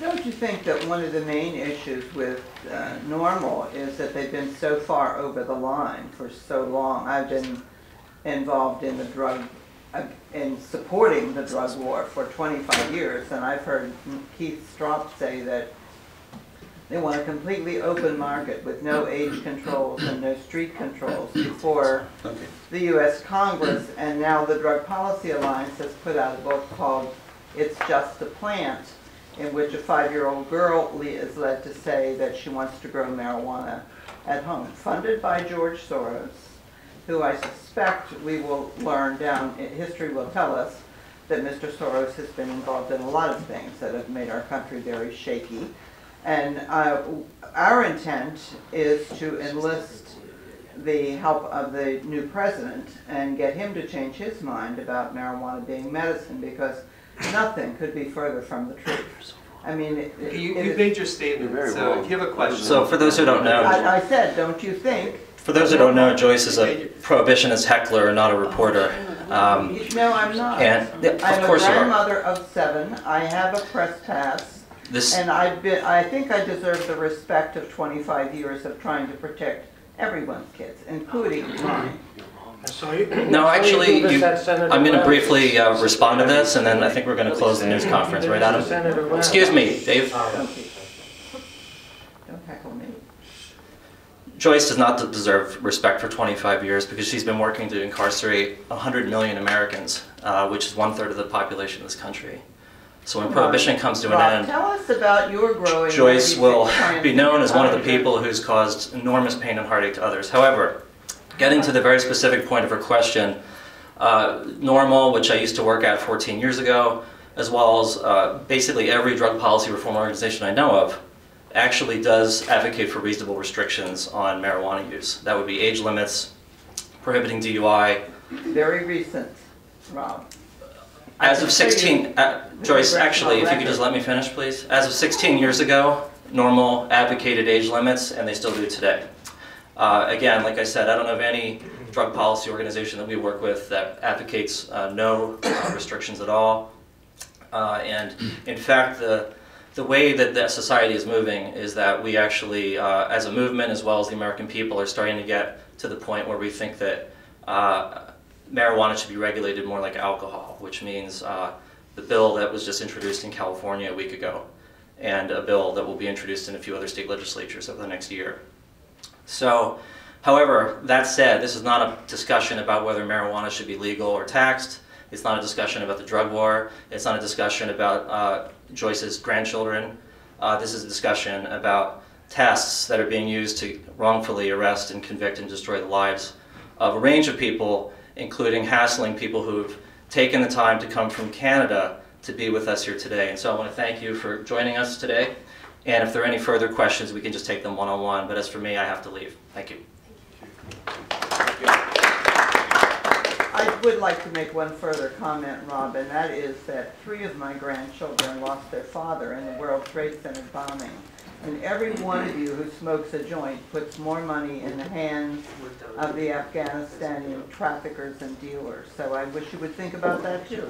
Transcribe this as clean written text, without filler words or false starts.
Don't you think that one of the main issues with Normal is that they've been so far over the line for so long? I've been involved in the in supporting the drug war for 25 years, and I've heard Keith Stroup say that they want a completely open market with no age controls and no street controls before the U.S. Congress, and now the Drug Policy Alliance has put out a book called It's Just a Plant, in which a 5-year-old girl is led to say that she wants to grow marijuana at home, funded by George Soros, who I suspect we will learn history will tell us that Mr. Soros has been involved in a lot of things that have made our country very shaky. And our intent is to enlist the help of the new president and get him to change his mind about marijuana being medicine, because nothing could be further from the truth. I mean, you've made your statement, so if you have a question. So for those who don't know, I said, don't you think? For those who don't know, Joyce is a prohibitionist heckler, not a reporter. No, I'm not. And I'm of course a grandmother of 7. I have a press pass, and I think I deserve the respect of 25 years of trying to protect everyone's kids, including mine. No, actually, I'm going to briefly respond to this, and then I think we're going to close the news conference, right, Adam? Excuse me, Dave. Don't heckle me. Joyce does not deserve respect for 25 years because she's been working to incarcerate 100 million Americans, which is 1/3 of the population of this country. So when prohibition comes to an end, tell us about your growing. Joyce will be known as one of the people who's caused enormous pain and heartache to others. However, getting to the very specific point of her question, Normal, which I used to work at 14 years ago, as well as basically every drug policy reform organization I know of, actually does advocate for reasonable restrictions on marijuana use. That would be age limits, prohibiting DUI. Very recent, Rob. As of 16, Joyce, actually, if you could just let me finish, please. As of 16 years ago, Normal advocated age limits, and they still do today. Again, like I said, I don't know of any drug policy organization that we work with that advocates no restrictions at all. And in fact, the way that society is moving is that we actually, as a movement as well as the American people, are starting to get to the point where we think that marijuana should be regulated more like alcohol, which means the bill that was just introduced in California a week ago, and a bill that will be introduced in a few other state legislatures over the next year. So, however, that said, this is not a discussion about whether marijuana should be legal or taxed. It's not a discussion about the drug war. It's not a discussion about Joyce's grandchildren. This is a discussion about tests that are being used to wrongfully arrest and convict and destroy the lives of a range of people, including hassling people who've taken the time to come from Canada to be with us here today. And so I want to thank you for joining us today. And if there are any further questions, we can just take them one-on-one. But as for me, I have to leave. Thank you. I would like to make one further comment, Rob, and that is that 3 of my grandchildren lost their father in the World Trade Center bombing. And every one of you who smokes a joint puts more money in the hands of the Afghanistani traffickers and dealers. So I wish you would think about that too.